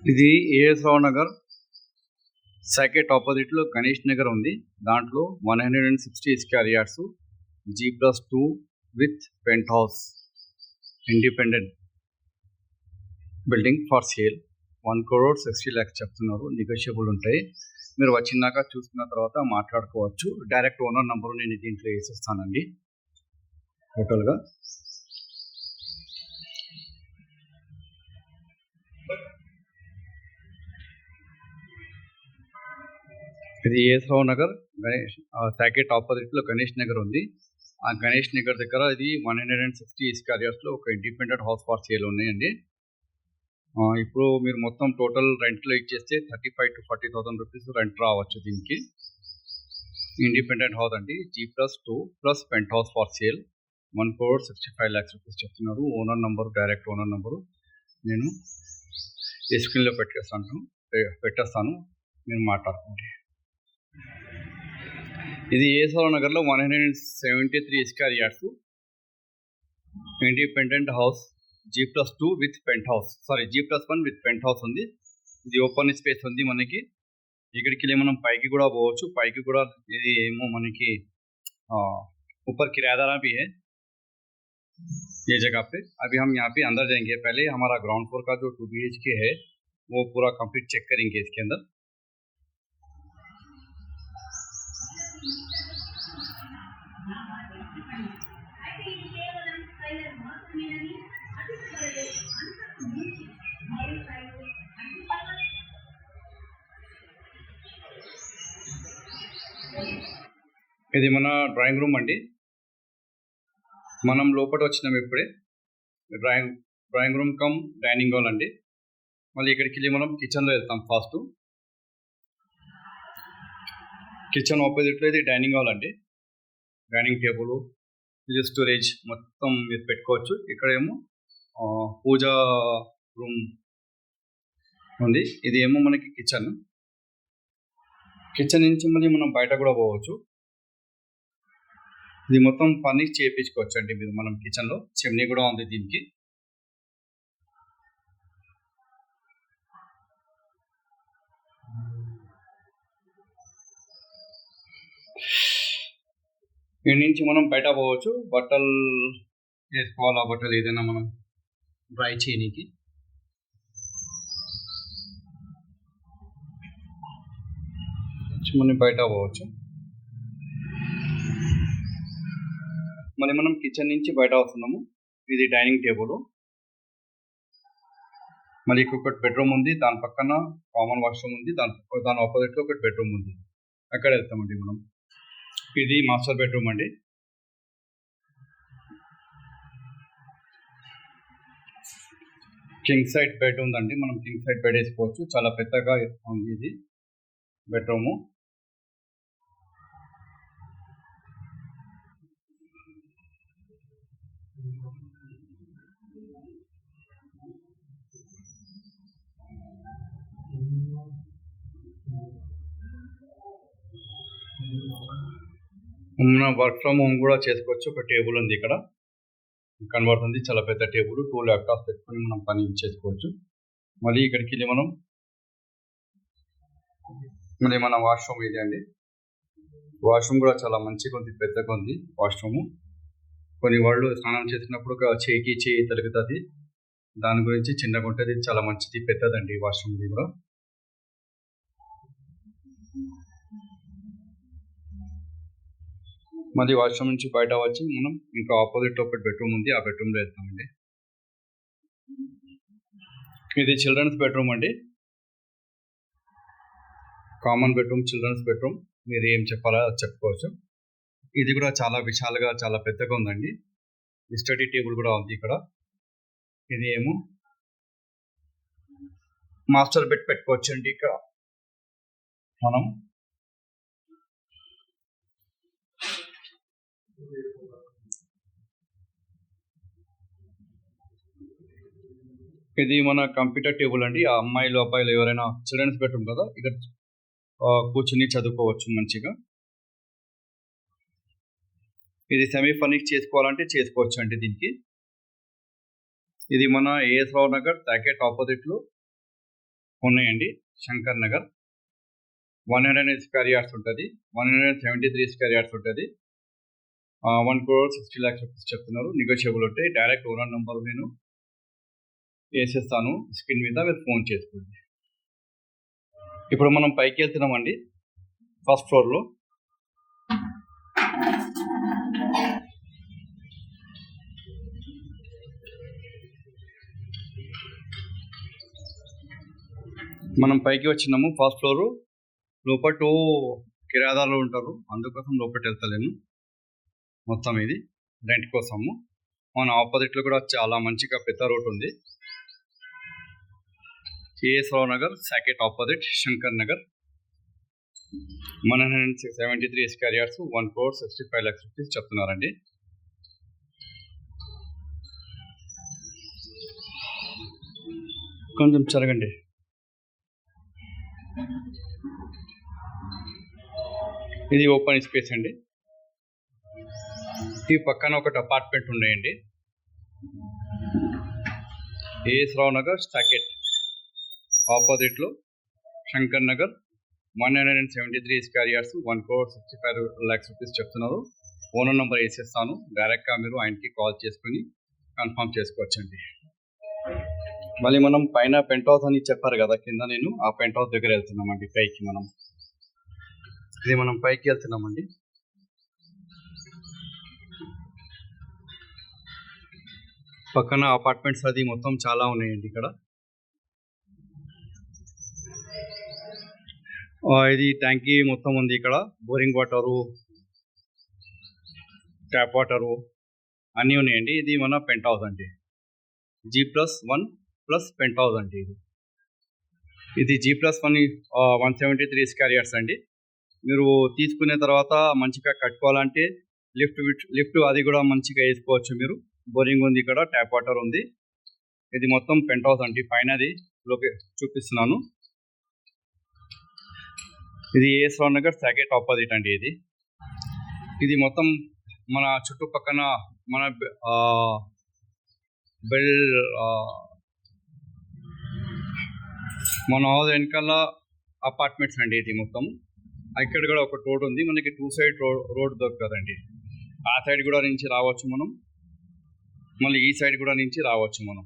ఇది ఏఎస్ రావు నగర్ సైకెట్ ఆపోజిట్ లో గణేష్ నగర్ ఉంది. దాంట్లో 160 square yards G+2 with penthouse independent building for sale. 1,60 lakhs చెప్తున్నారు. నెగోషియబుల్ ఉంటాయి. మీరు వచ్చినాక చూసుకున్న తర్వాత మాట్లాడుకోవచ్చు. డైరెక్ట్ ఓనర్ నంబరు నేను దీంట్లో వేసిస్తానండి. టోటల్గా ఇది ఏఎస్ రావు నగర్ గణేష్ సైకెట్ ఆపోజిట్ లో గణేష్ నగర్ ఉంది. ఆ గణేష్ నగర్ దగ్గర ఇది 160 స్క్వేర్ యార్డ్స్ లో ఒక ఇండిపెండెంట్ హౌస్ ఫర్ సేల్ ఉన్నాయండి. ఇప్పుడు మీరు మొత్తం టోటల్ రెంట్లో ఇచ్చేస్తే 35,000 to 40,000 రూపీస్ రెంట్ రావచ్చు. దీనికి ఇండిపెండెంట్ హౌస్ అండి. G+2 plus penthouse for sale. 1,65 lakhs rupees చెప్తున్నారు. Owner number, direct owner number నేను స్క్రీన్లో పెట్టేస్తాను. నేను మాట్లాడుకోండి. ఇది ఏఎస్ రావు నగర్లో 173 square yards independent house G+2 with penthouse, G+1 with penthouse ఉంది. ఇది ఓపెన్ స్పేస్ ఉంది. మనకి ఇక్కడికి మనం పైకి కూడా పోవచ్చు. పైకి కూడా ఇది ఏమో మనకి ऊपर किराएदार भी है ये जगह पे. अभी हम यहाँ पे अंदर जाएंगे. पहले हमारा ग्राउंड फ्लोर का जो 2 BHK है वो पूरा कंप्लीट चेक करेंगे इसके अंदर. ఇది మన డ్రాయింగ్ రూమ్ అండి. మనం లోపల వచ్చినాం ఇప్పుడే. Drawing room cum dining hall అండి. మళ్ళీ ఇక్కడికి వెళ్ళి మనం కిచెన్లో వెళ్తాం. ఫాస్ట్ కిచెన్ ఆపోజిట్లో ఇది డైనింగ్ హాల్ అండి. డైనింగ్ టేబుల్, ఇది స్టోరేజ్ మొత్తం మీరు పెట్టుకోవచ్చు. ఇక్కడేమో పూజా రూమ్ ఉంది. ఇది ఏమో మనకి కిచెన్ నుంచి మళ్ళీ మనం బయట కూడా పోవచ్చు. ఇది మొత్తం ఫర్నిష్ చేయించుకోవచ్చు అండి మీరు. మనం కిచెన్లో చిమ్నీ కూడా ఉంది దీనికి. దీని నుంచి మనం బయట పోవచ్చు. బట్టలు వేసుకోవాలా, బట్టలు ఏదైనా మనం డ్రై చేయనీకి. మనం బయట పోవచ్చు. మళ్ళీ మనం కిచెన్ నుంచి బయట వస్తున్నాము. ఇది డైనింగ్ టేబుల్. మళ్ళీ ఒకటి బెడ్రూమ్ ఉంది. దాని పక్కన కామన్ వాష్రూమ్ ఉంది. దాని ఆపోజిట్లో ఒకటి బెడ్రూమ్ ఉంది. అక్కడ వెళ్తామండి మనం. ఇది మాస్టర్ బెడ్రూమ్ అండి. కింగ్ సైడ్ బెడ్ ఉందండి. మనం కింగ్ సైడ్ బెడ్ వేసుకోవచ్చు. చాలా పెద్దగా ఉంది ఇది బెడ్రూము. మనం వర్క్ ఫ్రమ్ హోమ్ కూడా చేసుకోవచ్చు. ఒక టేబుల్ ఉంది ఇక్కడ కనబడుతుంది. చాలా పెద్ద టేబుల్. 2 ల్యాప్టాప్స్ పెట్టుకొని మనం పని చేసుకోవచ్చు. మళ్ళీ ఇక్కడికి వెళ్ళి మళ్ళీ మన వాష్రూమ్ ఇది అండి. వాష్రూమ్ కూడా చాలా మంచిగా ఉంది, పెద్దగా ఉంది వాష్రూమ్. కొన్ని వాళ్ళు స్నానం చేసినప్పుడు చేయి తలుగుతుంది. దాని గురించి చిన్నగా ఉంటుంది. చాలా మంచిది, పెద్దదండి వాష్రూమ్ ఇది కూడా. మళ్ళీ వాష్రూమ్ నుంచి బయట వచ్చి మనం ఇంకా ఆపోజిట్ ఒకటి బెడ్రూమ్ ఉంది. ఆ బెడ్రూమ్లో వెళ్తామండి. ఇది చిల్డ్రన్స్ బెడ్రూమ్ అండి. Common bedroom, children's bedroom. మీరు ఏం చెప్పాలో అది చెప్పుకోవచ్చు. ఇది కూడా చాలా విశాలంగా, చాలా పెద్దగా ఉందండి. స్టడీ టేబుల్ కూడా ఉంది ఇక్కడ. ఇది ఏమో మాస్టర్ బెడ్ పెట్టుకోవచ్చు అండి ఇక్కడ మనం. ఇది మన కంప్యూటర్ టేబుల్ అండి. ఆ అమ్మాయిలు అబ్బాయిలు ఎవరైనా చిల్డ్రన్స్ బెడ్రూమ్ కదా, ఇక్కడ కూర్చుని చదువుకోవచ్చు మంచిగా. ఇది సెమీ ఫర్నిష్ చేసుకోవాలంటే చేసుకోవచ్చు అండి దీనికి. ఇది మన ఏఎస్ రావు నగర్ సైకెట్ ఆపోజిట్లో ఉన్నాయండి. శంకర్ నగర్ 100 స్క్వేర్ యార్డ్స్ ఉంటుంది, 173 స్క్వేర్ యార్డ్స్ ఉంటుంది. 1,60 lakhs రూపీస్ చెప్తున్నారు. నెగోషియబుల్ ఉంటాయి. డైరెక్ట్ ఓనర్ నెంబర్ నేను వేసేస్తాను స్క్రీన్ మీద, మీరు ఫోన్ చేసుకోండి. ఇప్పుడు మనం పైకి వెళ్తున్నామండి. ఫస్ట్ ఫ్లోర్లో మనం పైకి వచ్చినాము. ఫస్ట్ ఫ్లోర్ లోపల 2 కిరాదాలు ఉంటారు, అందుకోసం లోపలికి వెళ్తలేను. మొత్తం ఇది రెంట్ కోసము. మన ఆపోజిట్లో కూడా చాలా మంచిగా పెద్ద రోడ్ ఉంది. KS Rao Nagar Saket opposite Shankar Nagar 173 square yards 1,65 lakhs rupees చెప్తున్నారండి. కొంచెం జరగండి. ఇది ఓపెన్ స్పేస్ అండి. ఈ పక్కన ఒకటి అపార్ట్మెంట్ ఉన్నాయండి. ఏఎస్ రావు నగర్ సాకెట్ ఆపోజిట్లో Shankar Nagar 173 square yards 1,65 lakhs rupees చెప్తున్నారు. ఓనర్ నెంబర్ వేసేస్తాను. డైరెక్ట్గా మీరు ఆయనకి కాల్ చేసుకుని కన్ఫర్మ్ చేసుకోవచ్చండి. మళ్ళీ మనం పైన పెంట్ హౌస్ అని చెప్పారు కదా కింద, నేను ఆ పెంట్ హౌస్ దగ్గర వెళ్తున్నామండి. పైకి మనం పైకి వెళ్తున్నామండి. పక్కన అపార్ట్మెంట్స్ అది మొత్తం చాలా ఉన్నాయండి ఇక్కడ. ఇది ట్యాంకీ మొత్తం ఉంది ఇక్కడ. బోరింగ్ వాటరు, ట్యాప్ వాటరు అన్నీ ఉన్నాయండి. ఇది మన పెంట్ హౌస్ అండి. G+1 ప్లస్ పెంట్ హౌస్ అండి. ఇది G+1 173 స్క్వేర్ యార్డ్స్ అండి. మీరు తీసుకునే తర్వాత మంచిగా కట్టుకోవాలంటే లిఫ్ట్ అది కూడా మంచిగా వేసుకోవచ్చు మీరు. బోరింగ్ ఉంది ఇక్కడ, ట్యాప్ వాటర్ ఉంది. ఇది మొత్తం పెంట్ హౌస్ అండి. పైనది చూపిస్తున్నాను. ఇది ఏఎస్ రావు నగర్ సాకెట్ ఆపోజిట్ అండి. ఇది మొత్తం మన చుట్టుపక్కన మన మన హౌస్ వెనకాల అపార్ట్మెంట్స్ అండి. ఇది మొత్తం ఇక్కడ కూడా ఒక రోడ్ ఉంది మనకి. 2 side రోడ్ దొరకదండి. ఆ సైడ్ కూడా నుంచి రావచ్చు మనం, మళ్ళీ ఈ సైడ్ కూడా నుంచి రావచ్చు మనం.